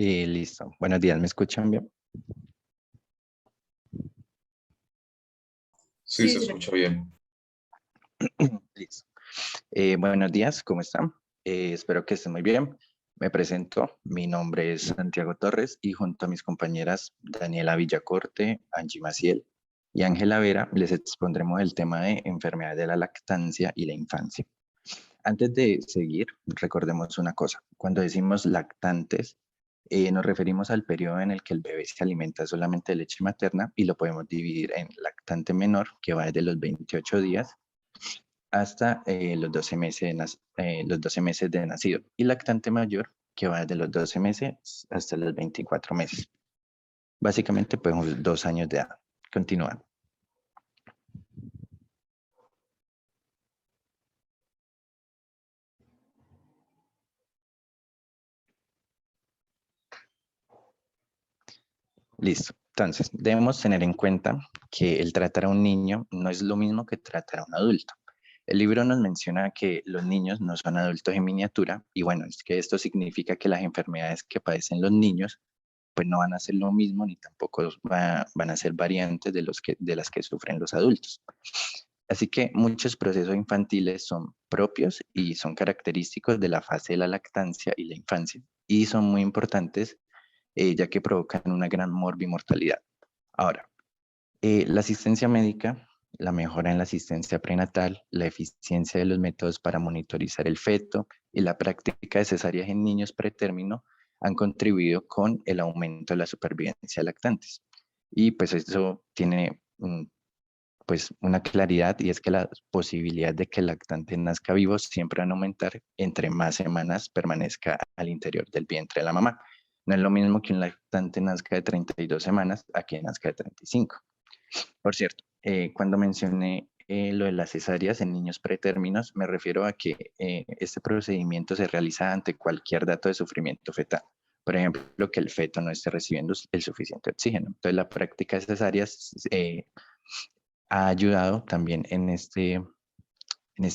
Listo. Buenos días, ¿me escuchan bien? Sí, se escucha bien. Listo. Buenos días, ¿cómo están? Espero que estén muy bien. Me presento, mi nombre es Santiago Torres y junto a mis compañeras Daniela Villacorte, Angie Maciel y Ángela Vera les expondremos el tema de enfermedad de la lactancia y la infancia. Antes de seguir, recordemos una cosa. Cuando decimos lactantes, nos referimos al periodo en el que el bebé se alimenta solamente de leche materna y lo podemos dividir en lactante menor, que va desde los 28 días hasta los 12 meses de nacido, y lactante mayor, que va desde los 12 meses hasta los 24 meses. Básicamente, pues 2 años de edad. Continúan. Listo. Entonces, debemos tener en cuenta que el tratar a un niño no es lo mismo que tratar a un adulto. El libro nos menciona que los niños no son adultos en miniatura y bueno, es que esto significa que las enfermedades que padecen los niños pues no van a ser lo mismo ni tampoco van a ser variantes de las que sufren los adultos. Así que muchos procesos infantiles son propios y son característicos de la fase de la lactancia y la infancia y son muy importantes ya que provocan una gran morbimortalidad. Ahora, la asistencia médica, la mejora en la asistencia prenatal, la eficiencia de los métodos para monitorizar el feto y la práctica de cesáreas en niños pretérmino han contribuido con el aumento de la supervivencia de lactantes. Y pues eso tiene pues una claridad y es que la posibilidad de que el lactante nazca vivo siempre van a aumentar entre más semanas permanezca al interior del vientre de la mamá. No es lo mismo que un lactante nazca de 32 semanas a que nazca de 35. Por cierto, cuando mencioné lo de las cesáreas en niños pretérminos, me refiero a que este procedimiento se realiza ante cualquier dato de sufrimiento fetal. Por ejemplo, que el feto no esté recibiendo el suficiente oxígeno. Entonces, la práctica de cesáreas ha ayudado también en este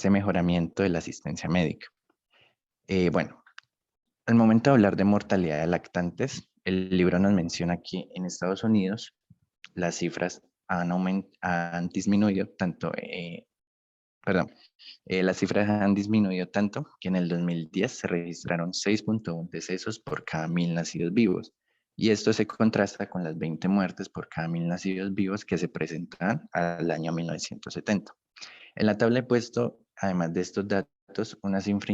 mejoramiento de la asistencia médica. Bueno, al momento de hablar de mortalidad de lactantes, el libro nos menciona que en Estados Unidos las cifras han disminuido tanto, las cifras han disminuido tanto que en el 2010 se registraron 6.1 decesos por cada 1.000 nacidos vivos. Y esto se contrasta con las 20 muertes por cada 1.000 nacidos vivos que se presentan al año 1970. En la tabla he puesto, además de estos datos, una cifra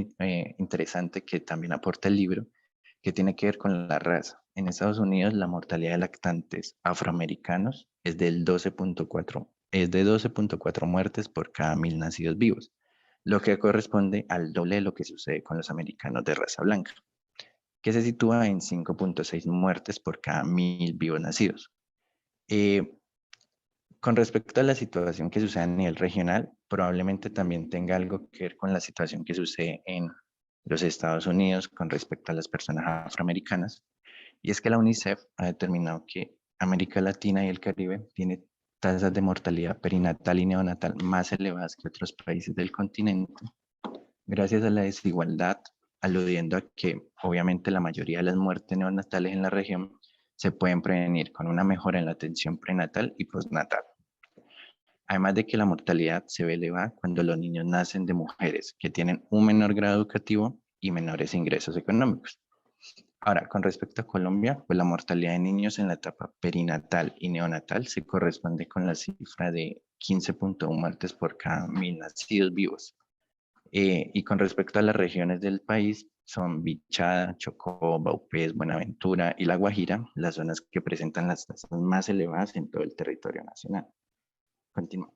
interesante que también aporta el libro, que tiene que ver con la raza. En Estados Unidos, la mortalidad de lactantes afroamericanos es de 12.4 muertes por cada 1.000 nacidos vivos, lo que corresponde al doble de lo que sucede con los americanos de raza blanca, que se sitúa en 5.6 muertes por cada 1.000 vivos nacidos. Eh, con respecto a la situación que sucede a nivel regional, probablemente también tenga algo que ver con la situación que sucede en los Estados Unidos con respecto a las personas afroamericanas. Y es que la UNICEF ha determinado que América Latina y el Caribe tiene tasas de mortalidad perinatal y neonatal más elevadas que otros países del continente, gracias a la desigualdad, aludiendo a que obviamente la mayoría de las muertes neonatales en la región se pueden prevenir con una mejora en la atención prenatal y postnatal. Además de que la mortalidad se ve elevada cuando los niños nacen de mujeres que tienen un menor grado educativo y menores ingresos económicos. Ahora, con respecto a Colombia, pues la mortalidad de niños en la etapa perinatal y neonatal se corresponde con la cifra de 15.1 muertes por cada 1.000 nacidos vivos. Y con respecto a las regiones del país, son Bichada, Chocó, Vaupés, Buenaventura y La Guajira, las zonas que presentan las tasas más elevadas en todo el territorio nacional. Continúa.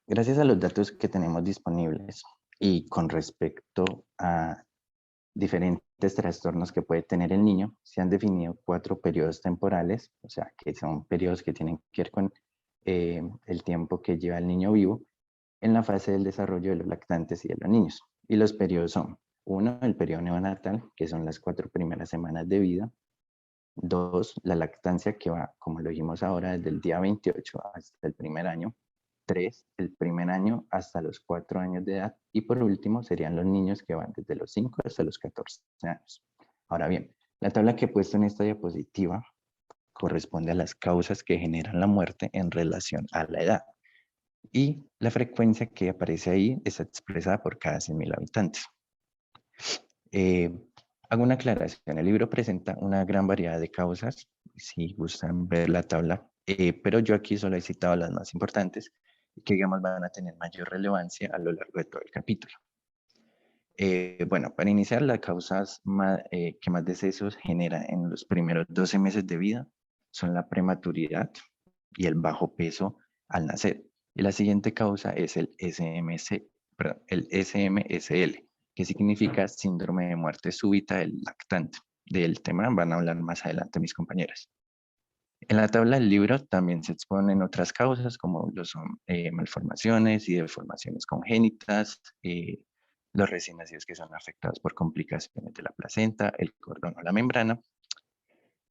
Gracias a los datos que tenemos disponibles y con respecto a diferentes trastornos que puede tener el niño, se han definido 4 periodos temporales, o sea, que son periodos que tienen que ver con el tiempo que lleva el niño vivo en la fase del desarrollo de los lactantes y de los niños. Y los periodos son, 1, el periodo neonatal, que son las 4 primeras semanas de vida. 2, la lactancia, que va, como lo dijimos ahora, desde el día 28 hasta el primer año. 3 el primer año hasta los 4 años de edad, y por último serían los niños que van desde los 5 hasta los 14 años. Ahora bien, la tabla que he puesto en esta diapositiva corresponde a las causas que generan la muerte en relación a la edad. Y la frecuencia que aparece ahí está expresada por cada 100.000 habitantes. Eh, Hago una aclaración. El libro presenta una gran variedad de causas, si gustan ver la tabla, pero yo aquí solo he citado las más importantes y que, digamos, van a tener mayor relevancia a lo largo de todo el capítulo. Bueno, para iniciar, las causas que más decesos genera en los primeros 12 meses de vida son la prematuridad y el bajo peso al nacer. Y la siguiente causa es el SMSL, que significa síndrome de muerte súbita del lactante. Del tema van a hablar más adelante mis compañeras. En la tabla del libro también se exponen otras causas como lo son malformaciones y deformaciones congénitas, los recién nacidos que son afectados por complicaciones de la placenta, el cordón o la membrana,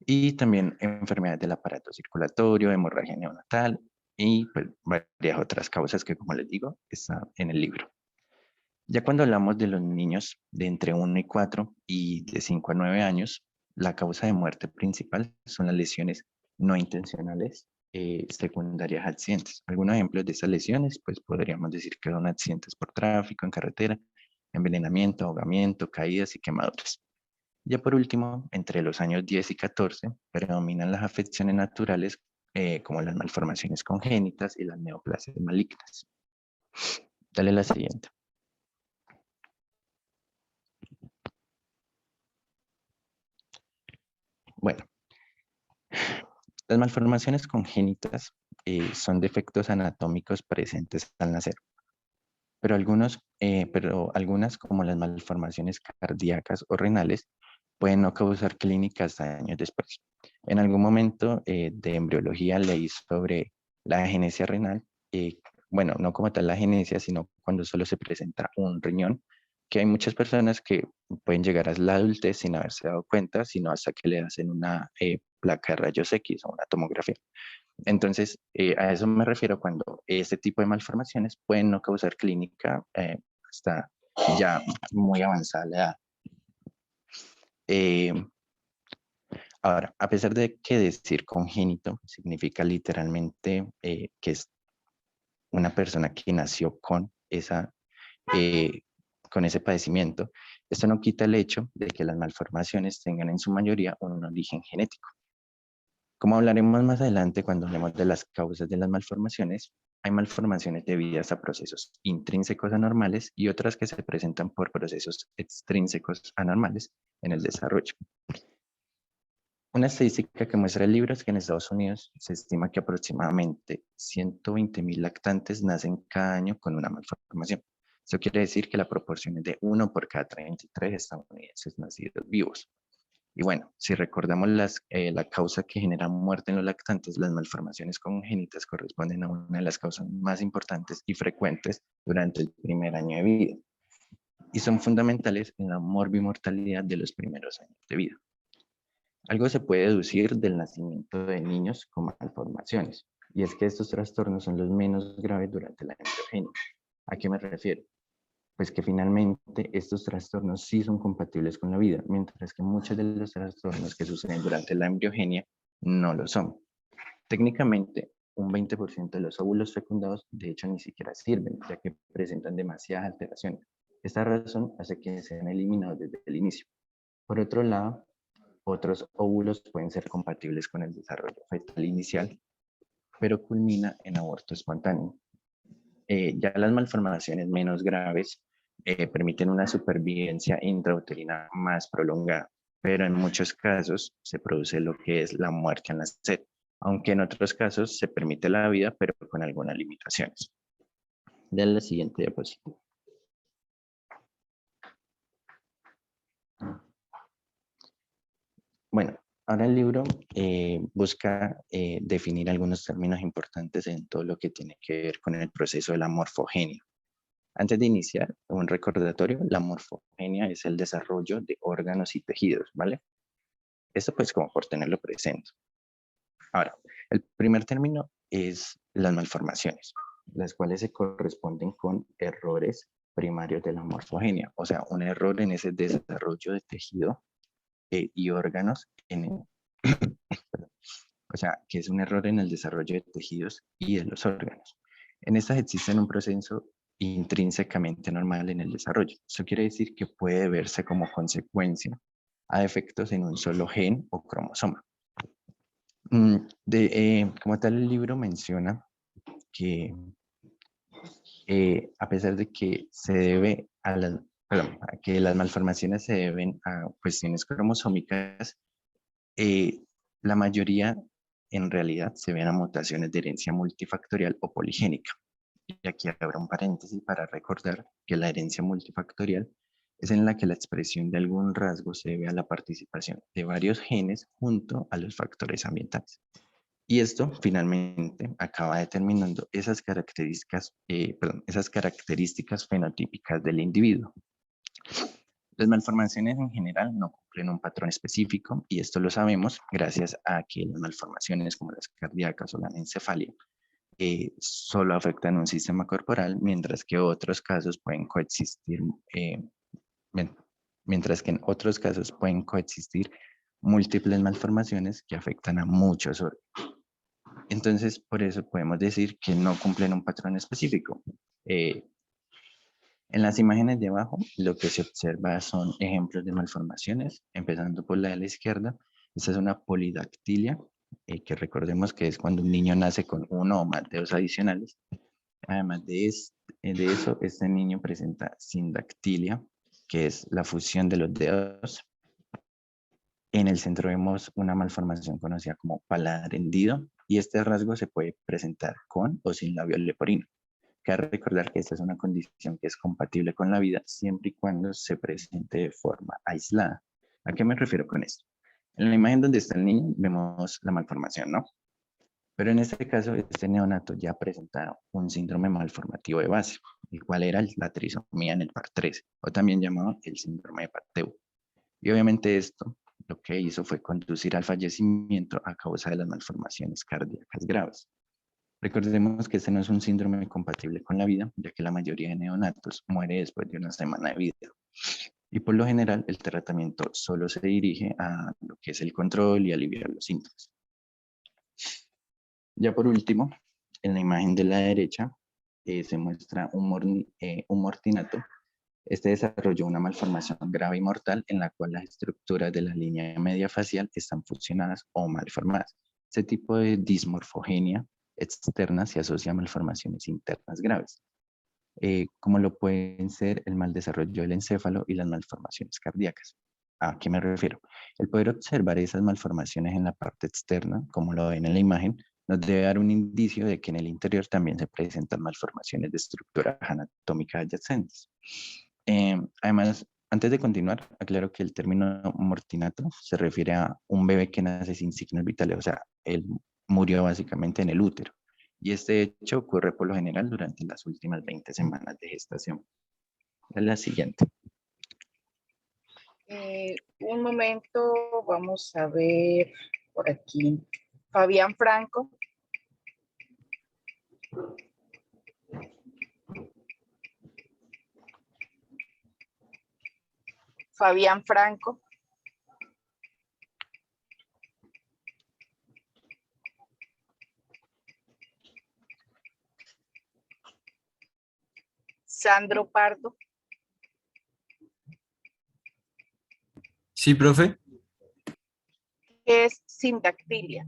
y también enfermedades del aparato circulatorio, hemorragia neonatal y pues, varias otras causas que, como les digo, están en el libro. Ya cuando hablamos de los niños de entre 1 y 4 y de 5 a 9 años, la causa de muerte principal son las lesiones no intencionales secundarias a accidentes. Algunos ejemplos de esas lesiones, pues podríamos decir que son accidentes por tráfico en carretera, envenenamiento, ahogamiento, caídas y quemaduras. Ya por último, entre los años 10 y 14, predominan las afecciones naturales como las malformaciones congénitas y las neoplasias malignas. Dale la siguiente. Bueno, las malformaciones congénitas son defectos anatómicos presentes al nacer, pero algunas, como las malformaciones cardíacas o renales, pueden no causar clínicas hasta años después. En algún momento de embriología leí sobre la agenesia renal, bueno, no como tal la agenesia, sino cuando solo se presenta un riñón, que hay muchas personas que pueden llegar a la adultez sin haberse dado cuenta, sino hasta que le hacen una placa de rayos X o una tomografía. Entonces, a eso me refiero cuando este tipo de malformaciones pueden no causar clínica hasta ya muy avanzada la edad. Eh, Ahora, a pesar de que decir congénito significa literalmente que es una persona que nació eh, con ese padecimiento, esto no quita el hecho de que las malformaciones tengan en su mayoría un origen genético. Como hablaremos más adelante cuando hablemos de las causas de las malformaciones, hay malformaciones debidas a procesos intrínsecos anormales y otras que se presentan por procesos extrínsecos anormales en el desarrollo. Una estadística que muestra el libro es que en Estados Unidos se estima que aproximadamente 120.000 lactantes nacen cada año con una malformación. Eso quiere decir que la proporción es de 1 por cada 33 estadounidenses nacidos vivos. Y bueno, si recordamos la causa que genera muerte en los lactantes, las malformaciones congénitas corresponden a una de las causas más importantes y frecuentes durante el primer año de vida y son fundamentales en la morbimortalidad de los primeros años de vida. Algo se puede deducir del nacimiento de niños con malformaciones, y es que estos trastornos son los menos graves durante la embriogenia. ¿A qué me refiero? Pues que finalmente estos trastornos sí son compatibles con la vida, mientras que muchos de los trastornos que suceden durante la embriogenia no lo son. Técnicamente, un 20% de los óvulos fecundados de hecho ni siquiera sirven, ya que presentan demasiadas alteraciones. Esta razón hace que sean eliminados desde el inicio. Por otro lado, otros óvulos pueden ser compatibles con el desarrollo fetal inicial, pero culmina en aborto espontáneo. Ya las malformaciones menos graves permiten una supervivencia intrauterina más prolongada, pero en muchos casos se produce lo que es la muerte al nacer, aunque en otros casos se permite la vida, pero con algunas limitaciones. De la siguiente diapositiva. Bueno, ahora el libro busca definir algunos términos importantes en todo lo que tiene que ver con el proceso de la morfogenia. Antes de iniciar, un recordatorio, la morfogenia es el desarrollo de órganos y tejidos, ¿vale? Esto pues como por tenerlo presente. Ahora, el primer término es las malformaciones. las cuales se corresponden con errores primarios de la morfogenia, o sea, un error en ese desarrollo de tejido y órganos, o sea, que es un error en el desarrollo de tejidos y de los órganos. En estas existen un proceso intrínsecamente normal en el desarrollo. Eso quiere decir que puede verse como consecuencia a defectos en un solo gen o cromosoma. Como tal, el libro menciona que a pesar de que se debe a que las malformaciones se deben a cuestiones cromosómicas, la mayoría en realidad se ven a mutaciones de herencia multifactorial o poligénica. Y aquí habrá un paréntesis para recordar que la herencia multifactorial es en la que la expresión de algún rasgo se debe a la participación de varios genes junto a los factores ambientales. Y esto finalmente acaba determinando esas características fenotípicas del individuo. Las malformaciones en general no cumplen un patrón específico y esto lo sabemos gracias a que las malformaciones como las cardíacas o la anencefalia solo afectan un sistema corporal, mientras que otros casos pueden coexistir, mientras que en otros casos pueden coexistir múltiples malformaciones que afectan a muchos órganos. Entonces, por eso podemos decir que no cumplen un patrón específico. En las imágenes de abajo, lo que se observa son ejemplos de malformaciones, empezando por la de la izquierda. Esta es una polidactilia, que recordemos que es cuando un niño nace con uno o más dedos adicionales. Además de eso, este niño presenta sindactilia, que es la fusión de los dedos. En el centro vemos una malformación conocida como paladar hendido, y este rasgo se puede presentar con o sin labio leporino. Cabe recordar que esta es una condición que es compatible con la vida siempre y cuando se presente de forma aislada. ¿A qué me refiero con esto? En la imagen donde está el niño vemos la malformación, ¿no? Pero en este caso, este neonato ya presenta un síndrome malformativo de base, el cual era la trisomía en el par 3, o también llamado el síndrome de Pateu. Y obviamente esto lo que hizo fue conducir al fallecimiento a causa de las malformaciones cardíacas graves. Recordemos que este no es un síndrome compatible con la vida, ya que la mayoría de neonatos muere después de una semana de vida. Y por lo general, el tratamiento solo se dirige a lo que es el control y aliviar los síntomas. Ya por último, en la imagen de la derecha se muestra un mortinato. Este desarrolló una malformación grave y mortal en la cual las estructuras de la línea media facial están fusionadas o malformadas. Este tipo de dismorfogenia externa se asocia a malformaciones internas graves, como lo pueden ser el mal desarrollo del encéfalo y las malformaciones cardíacas. ¿A qué me refiero? El poder observar esas malformaciones en la parte externa, como lo ven en la imagen, nos debe dar un indicio de que en el interior también se presentan malformaciones de estructura anatómica adyacentes. Además, antes de continuar, aclaro que el término mortinato se refiere a un bebé que nace sin signos vitales, o sea, él murió básicamente en el útero. Y este hecho ocurre por lo general durante las últimas 20 semanas de gestación. La siguiente. Un momento, vamos a ver por aquí. Fabián Franco. Fabián Franco. Sandro Pardo. Sí, profe. ¿Qué es sindactilia?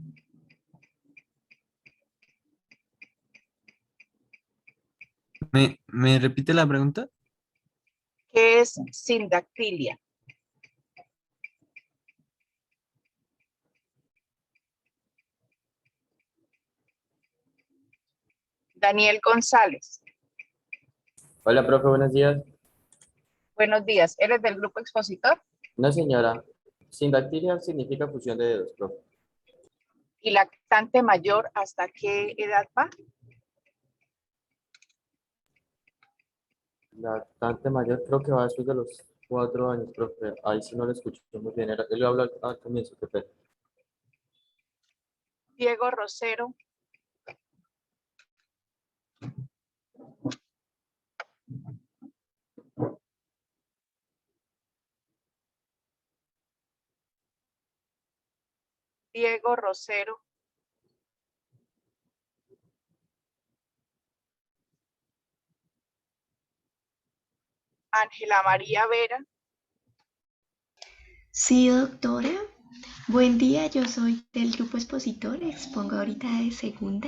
¿Me repite la pregunta? ¿Qué es sindactilia? Daniel González. Hola, profe, buenos días. Buenos días. ¿Eres del grupo expositor? No, señora. Sindactilia significa fusión de dedos, profe. ¿Y lactante mayor hasta qué edad va? Lactante mayor creo que va después de los 4 años, profe. Ahí sí no lo escucho muy bien. Él lo habla al comienzo, qué pena. Diego Rosero. Diego Rosero. Ángela María Vera. Sí, doctora. Buen día, yo soy del grupo expositor, expongo ahorita de segunda.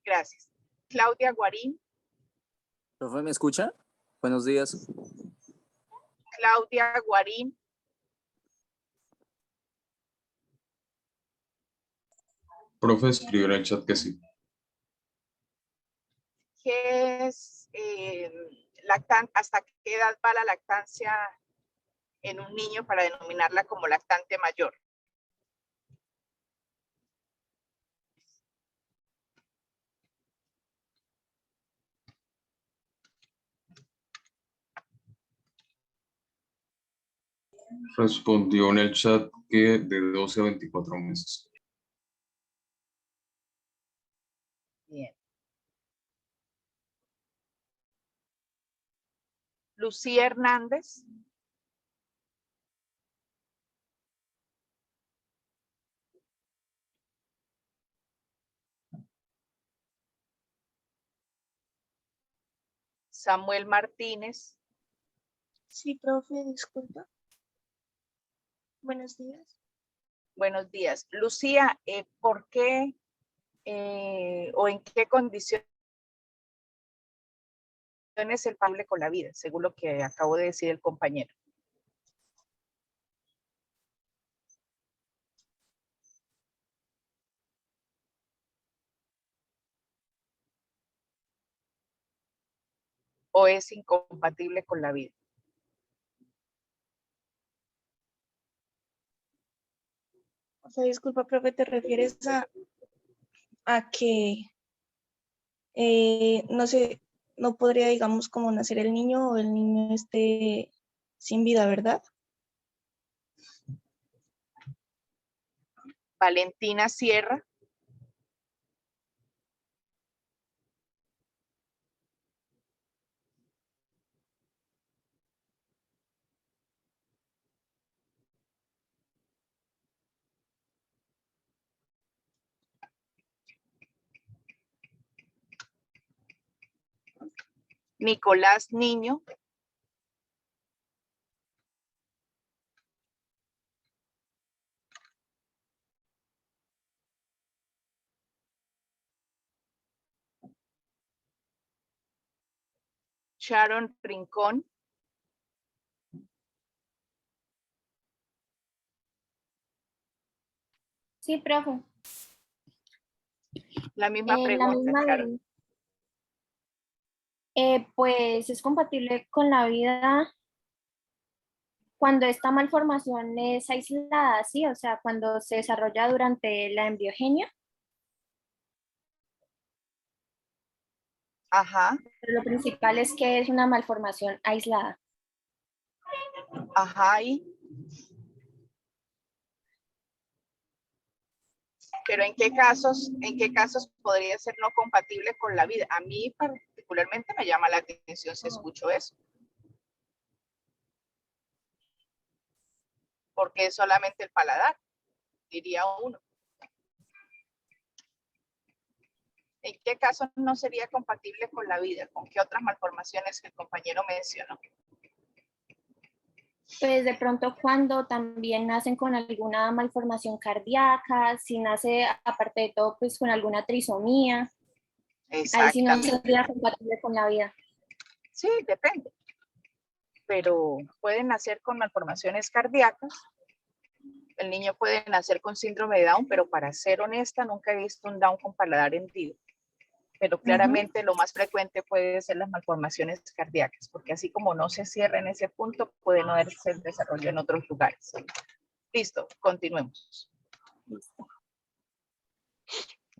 Gracias. Claudia Guarín. ¿Profe, me escucha? Buenos días. Claudia Guarín. Profe, escribió en el chat que sí. ¿Qué es hasta qué edad va la lactancia en un niño para denominarla como lactante mayor? Respondió en el chat que de 12 a 24 meses. Bien. Lucía Hernández. Samuel Martínez. Sí, profe, disculpa. Buenos días. Buenos días. Lucía, ¿por qué o en qué condiciones el padre con la vida, según lo que acabo de decir el compañero? ¿O es incompatible con la vida? O sea, disculpa, profe, ¿te refieres a que, no sé, no podría, digamos, como nacer el niño o el niño esté sin vida, ¿verdad? Valentina Sierra. Nicolás Niño. Sharon Rincón. Sí, profe. La misma La pregunta, misma Sharon. pues es compatible con la vida cuando esta malformación es aislada, ¿sí? O sea, cuando se desarrolla durante la embriogenia. Ajá, Pero lo principal es que es una malformación aislada. ajá, pero en qué casos podría ser no compatible con la vida? A mí particularmente me llama la atención si escucho eso. Porque es solamente el paladar, diría uno. ¿En qué casos no sería compatible con la vida? ¿Con qué otras malformaciones que el compañero mencionó? Pues de pronto cuando también nacen con alguna malformación cardíaca, si nace aparte de todo pues con alguna trisomía, ahí sí no sería compatible con la vida. Sí, depende. Pero pueden nacer con malformaciones cardíacas. El niño puede nacer con síndrome de Down, pero para ser honesta, nunca he visto un Down con paladar hendido. Pero claramente lo más frecuente puede ser las malformaciones cardíacas, porque así como no se cierra en ese punto, puede no haberse el desarrollo en otros lugares. Listo, continuemos.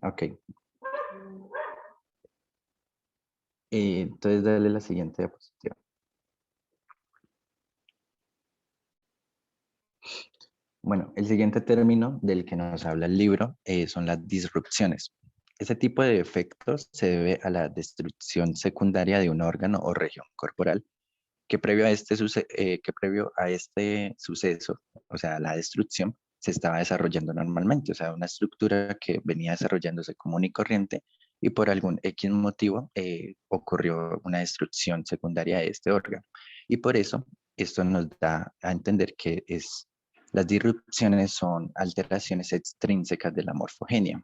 Ok. Entonces, dale la siguiente diapositiva. Bueno, el siguiente término del que nos habla el libro son las disrupciones. Ese tipo de efectos se debe a la destrucción secundaria de un órgano o región corporal que previo a este suceso, o sea, la destrucción, se estaba desarrollando normalmente, o sea, una estructura que venía desarrollándose común y corriente y por algún X motivo ocurrió una destrucción secundaria de este órgano. Y por eso esto nos da a entender que las disrupciones son alteraciones extrínsecas de la morfogenia.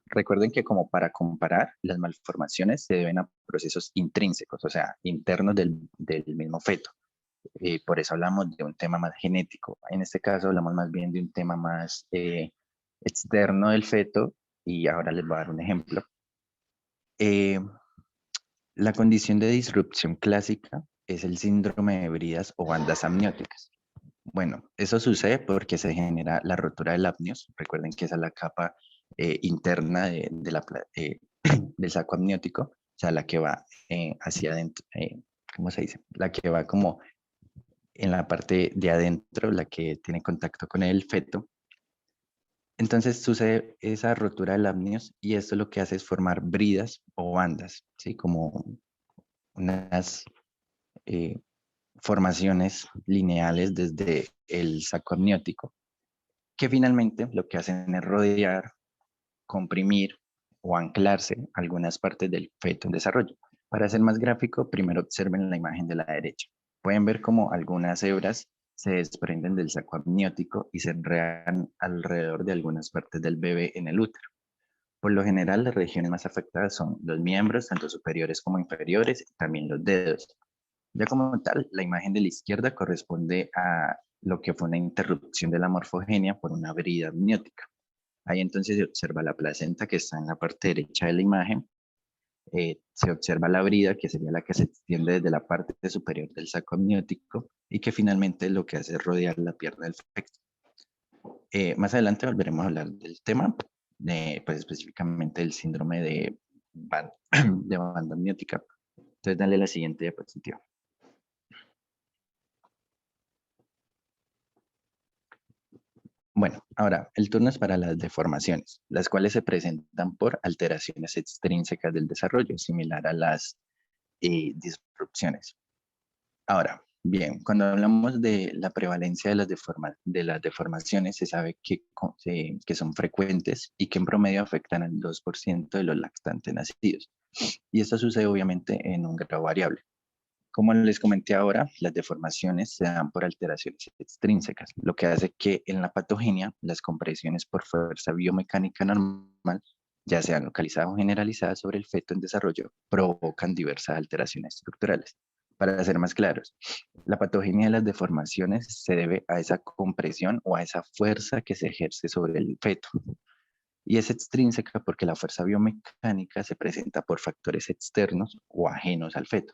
Recuerden que como para comparar, las malformaciones se deben a procesos intrínsecos, o sea, internos del mismo feto. Por eso hablamos de un tema más genético. En este caso hablamos más bien de un tema más externo del feto y ahora les voy a dar un ejemplo. La condición de disrupción clásica es el síndrome de bridas o bandas amnióticas. Bueno, eso sucede porque se genera la rotura del apnios. Recuerden que esa es la capa interna del saco amniótico, o sea, la que va hacia adentro, ¿cómo se dice? La que va como en la parte de adentro, la que tiene contacto con el feto. Entonces sucede esa rotura del apnios y esto lo que hace es formar bridas o bandas, ¿sí? Como unas formaciones lineales desde el saco amniótico, que finalmente lo que hacen es rodear, comprimir o anclarse algunas partes del feto en desarrollo. Para ser más gráfico, primero observen la imagen de la derecha. Pueden ver cómo algunas hebras se desprenden del saco amniótico y se enredan alrededor de algunas partes del bebé en el útero. Por lo general, las regiones más afectadas son los miembros, tanto superiores como inferiores, y también los dedos. Ya como tal, la imagen de la izquierda corresponde a lo que fue una interrupción de la morfogenia por una brida amniótica. Ahí entonces se observa la placenta que está en la parte derecha de la imagen, se observa la brida, que sería la que se extiende desde la parte superior del saco amniótico y que finalmente lo que hace es rodear la pierna del feto. Más adelante volveremos a hablar del tema, pues específicamente del síndrome de banda amniótica. Entonces, dale la siguiente diapositiva. Bueno, ahora el turno es para las deformaciones, las cuales se presentan por alteraciones extrínsecas del desarrollo, similar a las disrupciones. Ahora, bien, cuando hablamos de la prevalencia de las deformaciones, se sabe que son frecuentes y que en promedio afectan al 2% de los lactantes nacidos. Y esto sucede obviamente en un grado variable. Como les comenté ahora, las deformaciones se dan por alteraciones extrínsecas, lo que hace que en la patogenia las compresiones por fuerza biomecánica normal, ya sean localizadas o generalizadas sobre el feto en desarrollo, provocan diversas alteraciones estructurales. Para ser más claros, la patogenia de las deformaciones se debe a esa compresión o a esa fuerza que se ejerce sobre el feto. Y es extrínseca porque la fuerza biomecánica se presenta por factores externos o ajenos al feto.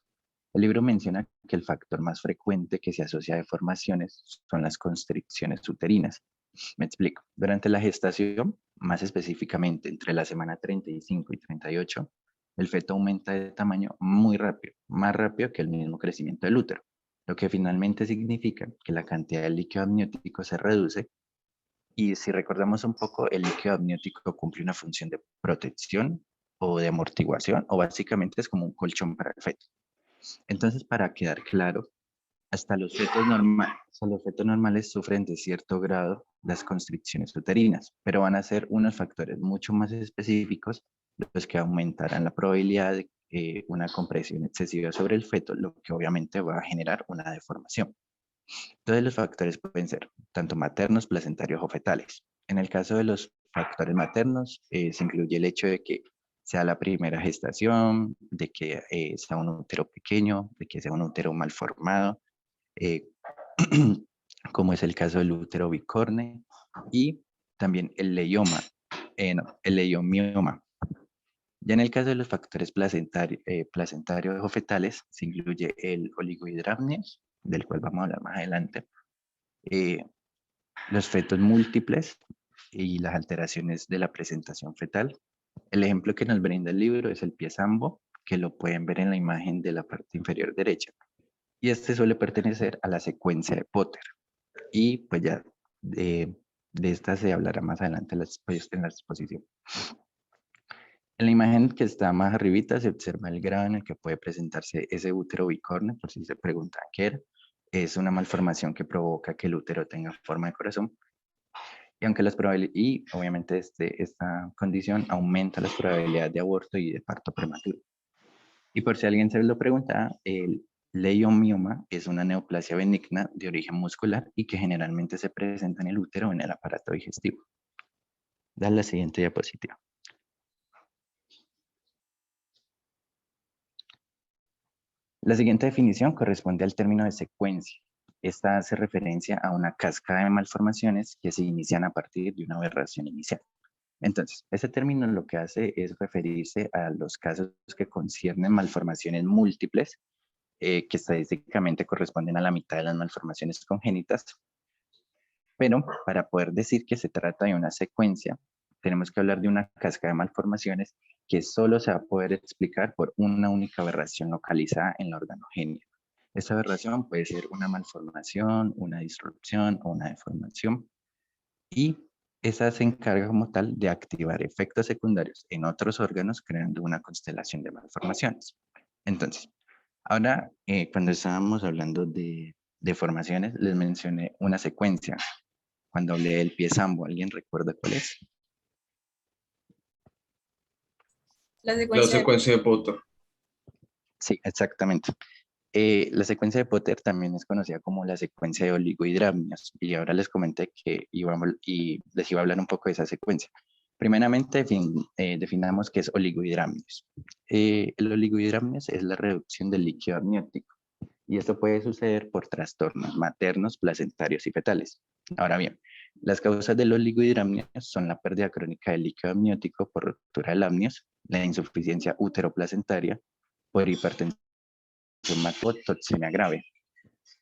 El libro menciona que el factor más frecuente que se asocia a deformaciones son las constricciones uterinas. Me explico. Durante la gestación, más específicamente entre la semana 35 y 38, el feto aumenta de tamaño muy rápido, más rápido que el mismo crecimiento del útero, lo que finalmente significa que la cantidad de líquido amniótico se reduce y si recordamos un poco, el líquido amniótico cumple una función de protección o de amortiguación o básicamente es como un colchón para el feto. Entonces, para quedar claro, hasta los fetos normales sufren de cierto grado las constricciones uterinas, pero van a ser unos factores mucho más específicos los que aumentarán la probabilidad de una compresión excesiva sobre el feto, lo que obviamente va a generar una deformación. Entonces, los factores pueden ser tanto maternos, placentarios o fetales. En el caso de los factores maternos, se incluye el hecho de que sea la primera gestación, de que sea un útero pequeño, de que sea un útero mal formado, como es el caso del útero bicorne, y también el leioma, el leiomioma. Ya en el caso de los factores placentarios o fetales, se incluye el oligohidramnios, del cual vamos a hablar más adelante, los fetos múltiples y las alteraciones de la presentación fetal. El ejemplo que nos brinda el libro es el pie zambo, que lo pueden ver en la imagen de la parte inferior derecha. Y este suele pertenecer a la secuencia de Potter. Y pues ya de esta se hablará más adelante en la exposición. En la imagen que está más arribita se observa el grado en el que puede presentarse ese útero bicorne, por si se preguntan qué era. es una malformación que provoca que el útero tenga forma de corazón. Y aunque las probabilidades, y obviamente esta condición aumenta las probabilidades de aborto y de parto prematuro. Y por si alguien se lo pregunta, el leiomioma es una neoplasia benigna de origen muscular y que generalmente se presenta en el útero o en el aparato digestivo. Dale la siguiente diapositiva. La siguiente definición corresponde al término de secuencia. Esta hace referencia a una cascada de malformaciones que se inician a partir de una aberración inicial. Entonces, ese término lo que hace es referirse a los casos que conciernen malformaciones múltiples, que estadísticamente corresponden a la mitad de las malformaciones congénitas. Pero para poder decir que se trata de una secuencia, tenemos que hablar de una cascada de malformaciones que solo se va a poder explicar por una única aberración localizada en la organogenia. Esta aberración puede ser una malformación, una disrupción o una deformación. Y esa se encarga como tal de activar efectos secundarios en otros órganos, creando una constelación de malformaciones. Entonces, ahora cuando estábamos hablando de deformaciones, les mencioné una secuencia. Cuando hablé del pie sambo, ¿alguien recuerda cuál es? La La secuencia de Potter. Sí, exactamente. La secuencia de Potter también es conocida como la secuencia de oligohidramnios. Y ahora les comenté que les iba a hablar un poco de esa secuencia. Primeramente, definamos qué es oligohidramnios. El oligohidramnios es la reducción del líquido amniótico. Y esto puede suceder por trastornos maternos, placentarios y fetales. Ahora bien, las causas del oligohidramnios son la pérdida crónica del líquido amniótico por ruptura del amnios, la insuficiencia uteroplacentaria, por hipertensión o toxemia grave,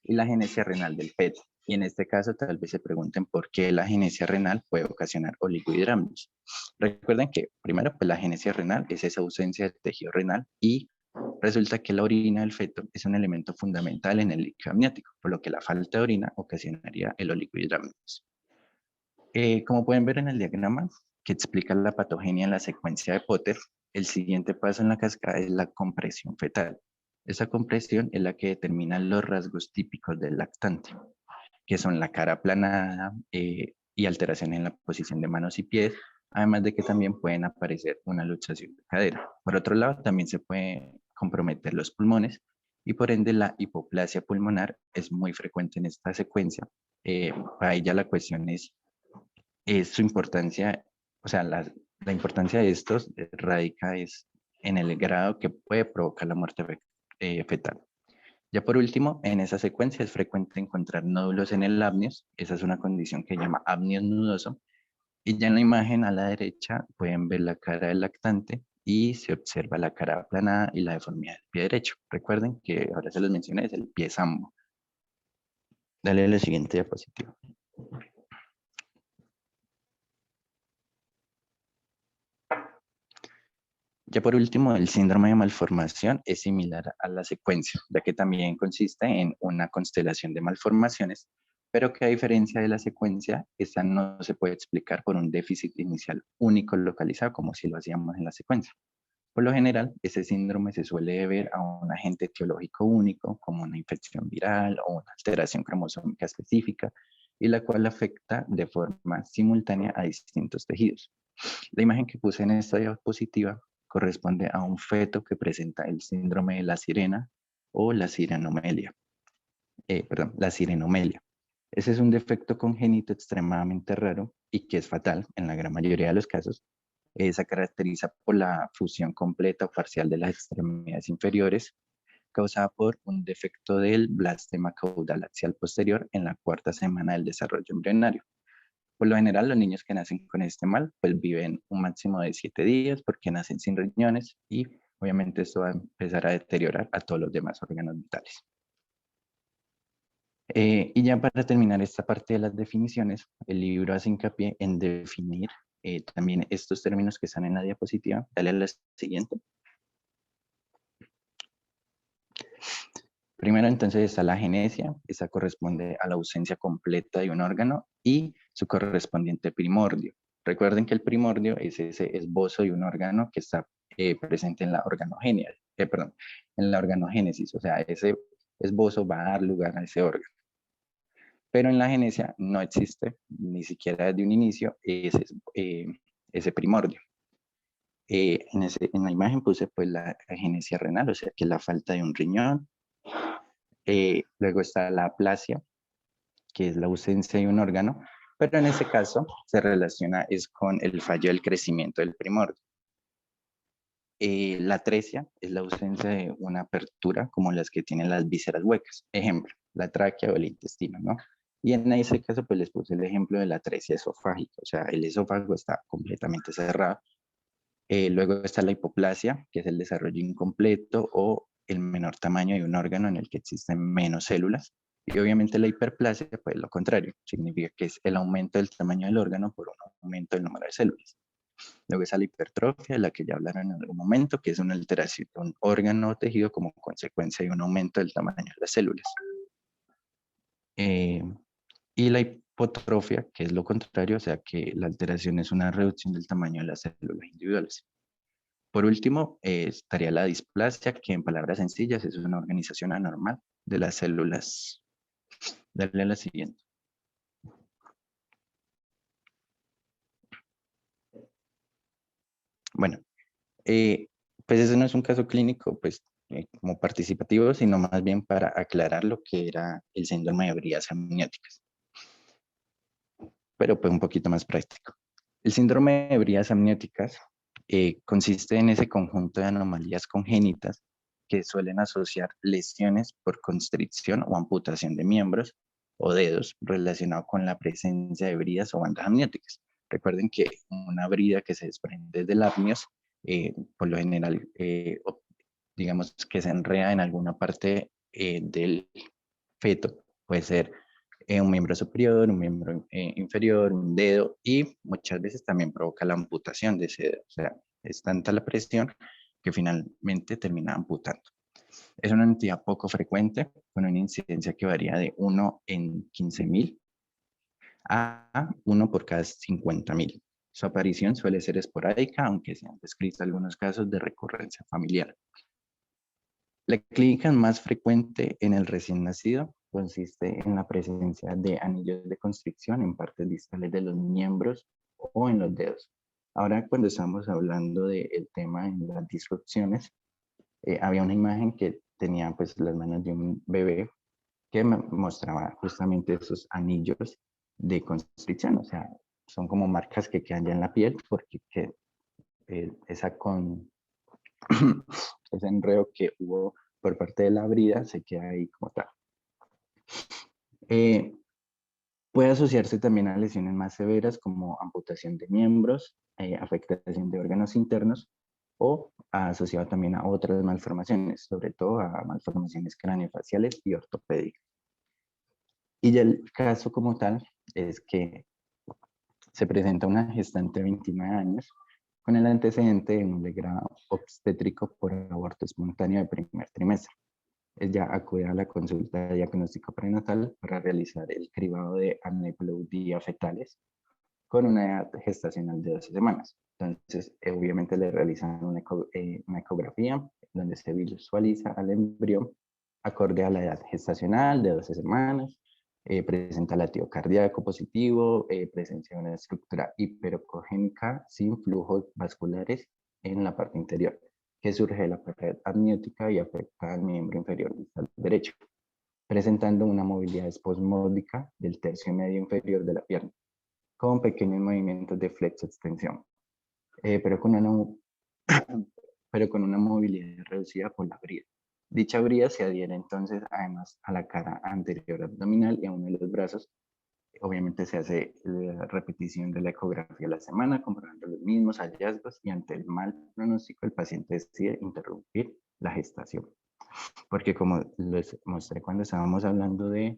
y la agenesia renal del feto. Y en este caso tal vez se pregunten por qué la agenesia renal puede ocasionar oligohidramnios. Recuerden que primero pues, la agenesia renal es esa ausencia de tejido renal y resulta que la orina del feto es un elemento fundamental en el líquido amniótico, por lo que la falta de orina ocasionaría el oligohidramnios. Como pueden ver en el diagrama que explica la patogenia en la secuencia de Potter, el siguiente paso en la cascada es la compresión fetal. Esa compresión es la que determina los rasgos típicos del lactante, que son la cara aplanada y alteraciones en la posición de manos y pies, además de que también pueden aparecer una luxación de cadera. Por otro lado, también se pueden comprometer los pulmones y por ende la hipoplasia pulmonar es muy frecuente en esta secuencia. Para ella la cuestión es su importancia, o sea, la importancia de estos radica en el grado que puede provocar la muerte fetal. Ya por último, en esa secuencia es frecuente encontrar nódulos en el apneus. Esa es una condición que se llama apneus nudoso. Y ya en la imagen a la derecha pueden ver la cara del lactante y se observa la cara aplanada y la deformidad del pie derecho. Recuerden que ahora se los mencioné, es el pie sambo. Dale a la siguiente diapositiva. Ya por último, el síndrome de malformación es similar a la secuencia, ya que también consiste en una constelación de malformaciones, pero que a diferencia de la secuencia, esta no se puede explicar por un déficit inicial único localizado como si lo hacíamos en la secuencia. Por lo general, ese síndrome se suele deber a un agente etiológico único, como una infección viral o una alteración cromosómica específica, y la cual afecta de forma simultánea a distintos tejidos. La imagen que puse en esta diapositiva corresponde a un feto que presenta el síndrome de la sirena o la sirenomelia. La sirenomelia. Ese es un defecto congénito extremadamente raro y que es fatal en la gran mayoría de los casos. Se caracteriza por la fusión completa o parcial de las extremidades inferiores, causada por un defecto del blastema caudal axial posterior en la cuarta semana del desarrollo embrionario. Por lo general, los niños que nacen con este mal, pues viven un máximo de 7 días porque nacen sin riñones y obviamente esto va a empezar a deteriorar a todos los demás órganos vitales. Y ya para terminar esta parte de las definiciones, el libro hace hincapié en definir también estos términos que están en la diapositiva. Dale a la siguiente. Primero entonces está la agenesia, esa corresponde a la ausencia completa de un órgano y su correspondiente primordio. Recuerden que el primordio es ese esbozo de un órgano que está presente en la organogenia, en la organogénesis, o sea, ese esbozo va a dar lugar a ese órgano. Pero en la genesia no existe, ni siquiera desde un inicio, ese primordio. En la imagen puse pues la agenesia renal, o sea que es la falta de un riñón. Luego está la aplasia, que es la ausencia de un órgano, pero en ese caso se relaciona es con el fallo del crecimiento del primordio. La atresia es la ausencia de una apertura como las que tienen las vísceras huecas. Ejemplo, la tráquea o el intestino, ¿no? Y en ese caso pues les puse el ejemplo de la atresia esofágica, o sea, el esófago está completamente cerrado. Luego está la hipoplasia, que es el desarrollo incompleto o el menor tamaño de un órgano en el que existen menos células. Y obviamente la hiperplasia, pues lo contrario, significa que es el aumento del tamaño del órgano por un aumento del número de células. Luego está la hipertrofia, de la que ya hablaron en algún momento, que es una alteración de un órgano o tejido como consecuencia de un aumento del tamaño de las células. Y la hipotrofia, que es lo contrario, o sea que la alteración es una reducción del tamaño de las células individuales. Por último, estaría la displasia, que en palabras sencillas es una organización anormal de las células. Dale a la siguiente. Bueno, pues ese no es un caso clínico, pues como participativo, sino más bien para aclarar lo que era el síndrome de bridas amnióticas. Pero pues un poquito más práctico. El síndrome de bridas amnióticas consiste en ese conjunto de anomalías congénitas que suelen asociar lesiones por constricción o amputación de miembros o dedos relacionado con la presencia de bridas o bandas amnióticas. Recuerden que una brida que se desprende del amnios, por lo general, digamos que se enreda en alguna parte del feto, puede ser un miembro superior, un miembro inferior, un dedo, y muchas veces también provoca la amputación de ese dedo. O sea, es tanta la presión que finalmente termina amputando. Es una entidad poco frecuente, con una incidencia que varía de 1 en 15.000 a 1 por cada 50.000. Su aparición suele ser esporádica, aunque se han descrito algunos casos de recurrencia familiar. La clínica más frecuente en el recién nacido consiste en la presencia de anillos de constricción en partes distales de los miembros o en los dedos. Ahora, cuando estamos hablando del tema en las disrupciones, había una imagen que tenía pues las manos de un bebé que mostraba justamente esos anillos de constricción, o sea, son como marcas que quedan ya en la piel porque ese enredo que hubo por parte de la brida se queda ahí como tal. Puede asociarse también a lesiones más severas como amputación de miembros, afectación de órganos internos o asociado también a otras malformaciones, sobre todo a malformaciones craneofaciales y ortopédicas. Y ya el caso como tal es que se presenta una gestante de 29 años con el antecedente de un legrado obstétrico por aborto espontáneo de primer trimestre. Ella acude a la consulta de diagnóstico prenatal para realizar el cribado de aneuploidía fetales con una edad gestacional de 12 semanas. Entonces, obviamente le realizan una ecografía donde se visualiza al embrión acorde a la edad gestacional de 12 semanas, presenta latido cardíaco positivo, presencia de una estructura hiperocogénica sin flujos vasculares en la parte interior, que surge de la pared amniótica y afecta al miembro inferior distal derecho, presentando una movilidad espasmódica del tercio medio inferior de la pierna, con pequeños movimientos de flexo-extensión, pero con una movilidad reducida por la brida. Dicha brida se adhiere entonces además a la cara anterior abdominal y a uno de los brazos. Obviamente se hace la repetición de la ecografía a la semana, comprobando los mismos hallazgos, y ante el mal pronóstico el paciente decide interrumpir la gestación. Porque como les mostré cuando estábamos hablando de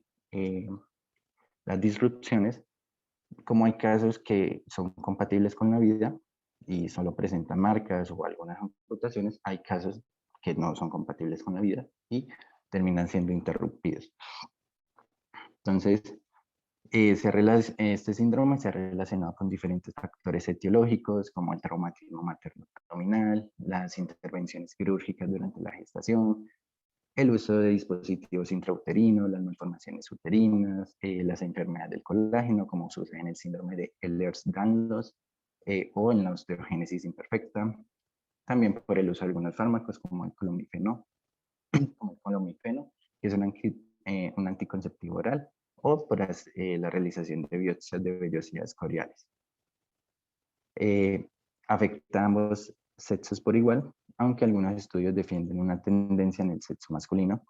las disrupciones, como hay casos que son compatibles con la vida y solo presentan marcas o algunas amputaciones, hay casos que no son compatibles con la vida y terminan siendo interrumpidos. Entonces, este síndrome se ha relacionado con diferentes factores etiológicos como el traumatismo materno-abdominal, las intervenciones quirúrgicas durante la gestación, el uso de dispositivos intrauterinos, las malformaciones uterinas, las enfermedades del colágeno, como sucede en el síndrome de Ehlers-Danlos o en la osteogénesis imperfecta. También por el uso de algunos fármacos como el clomifeno, que es un anticonceptivo oral, o por la realización de biopsias de vellosidades coriales. Afecta a ambos sexos por igual, aunque algunos estudios defienden una tendencia en el sexo masculino